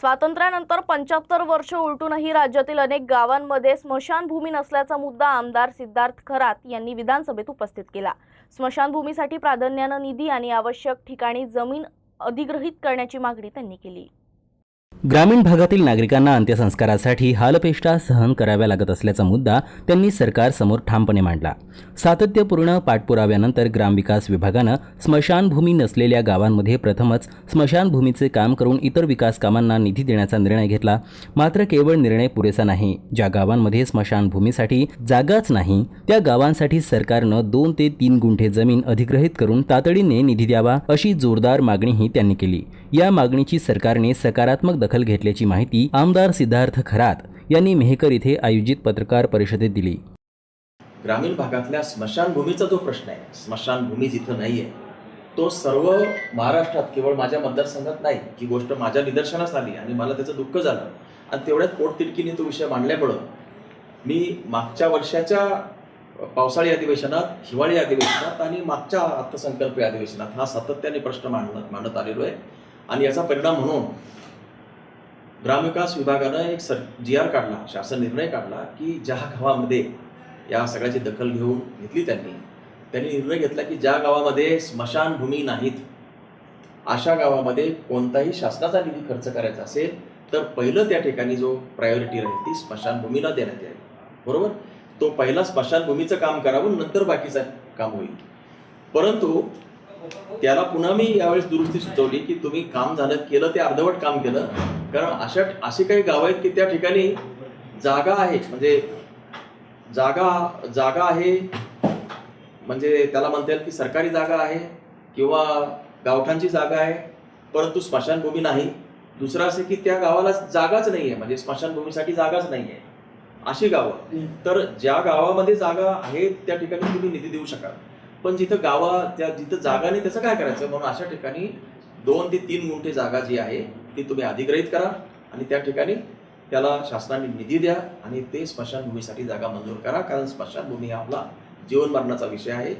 स्वातंत्र्यानंतर 75 वर्ष उलटूनही राज्यातील अनेक गावांमध्ये स्मशानभूमी नसल्याचा मुद्दा आमदार सिद्धार्थ खरात यांनी विधानसभेत उपस्थित केला। स्मशानभूमीसाठी प्राधान्याने निधी आणि आवश्यक ठिकाणी जमीन अधिग्रहित करण्याची मागणी त्यांनी केली। ग्रामीण भागातील नागरिकांना अंत्यसंस्कारासाठी हालअपेष्टा सहन कराव्या लागत असल्याचा मुद्दा त्यांनी सरकारसमोर ठामपणे मांडला। सातत्यपूर्ण पाठपुराव्यानंतर ग्रामविकास विभागानं स्मशानभूमी नसलेल्या गावांमध्ये प्रथमच स्मशानभूमीचे काम करून इतर विकास कामांना निधी देण्याचा निर्णय घेतला। मात्र केवळ निर्णय पुरेसा नाही। ज्या गावांमध्ये स्मशानभूमीसाठी जागाच नाही त्या गावांसाठी सरकारनं 2 ते 3 गुंठे जमीन अधिग्रहित करून तातडीने निधी द्यावा अशी जोरदार मागणीही त्यांनी केली। या मागणीची सरकारने सकारात्मक दखल घेतल्याची माहिती आमदार सिद्धार्थ खरात यांनी मेहकर येथे आयोजित पत्रकार परिषदेत दिली। ग्रामीण भागातल्या स्मशानभूमीचा जो प्रश्न आहे, स्मशानभूमी जिथं नाही आहे, तो सर्व महाराष्ट्रात केवळ माझ्या मतदारसंघात नाही, ही गोष्ट माझ्या निदर्शनास आली आणि मला त्याचं दुःख झालं आणि तेवढ्यात पोटतिडकीने तो विषय मांडल्यामुळं मी मागच्या वर्षाच्या पावसाळी अधिवेशनात, हिवाळी अधिवेशनात आणि मागच्या अर्थसंकल्पीय अधिवेशनात हा सातत्याने प्रश्न मांडत आलेलो आहे आणि याचा परिणाम म्हणून ग्रामविकास विभागानं एक GR काढला, शासन निर्णय काढला की ज्या गावामध्ये या सगळ्याची दखल घेतली त्यांनी निर्णय घेतला की ज्या गावामध्ये स्मशानभूमी नाहीत अशा गावामध्ये कोणताही शासनाचा निधी खर्च करायचा असेल तर पहिलं त्या ठिकाणी जो प्रायोरिटी राहील ती स्मशानभूमीला देण्यात येईल। बरोबर, तो पहिला स्मशानभूमीचं काम करावं, नंतर बाकीचं काम होईल। परंतु त्याला पुन्हा मी यावेळेस दुरुस्ती सुचवली की तुम्ही काम केलं ते अर्धवट काम केलं, कारण अशी काही गावं आहेत की त्या ठिकाणी जागा आहे, म्हणजे जागा आहे म्हणजे त्याला म्हणता येईल की सरकारी जागा आहे किंवा गावठांची जागा आहे, परंतु स्मशानभूमी नाही। दुसरं असं की त्या गावाला जागाच नाही आहे, म्हणजे स्मशानभूमीसाठी जागाच नाही आहे, अशी गावं। तर ज्या गावामध्ये जागा आहे त्या ठिकाणी तुम्ही निधी देऊ शकाल, पण जिथं जिथं जागा नाही त्याचं काय करायचं, म्हणून अशा ठिकाणी 2 ते 3 गुंठे जागा जी आहे ती तुम्ही अधिग्रहित करा आणि त्या ठिकाणी त्याला शासनाने निधी द्या आणि ते स्मशानभूमीसाठी जागा मंजूर करा, कारण स्मशानभूमी हा आपला जीवन मरणाचा विषय आहे।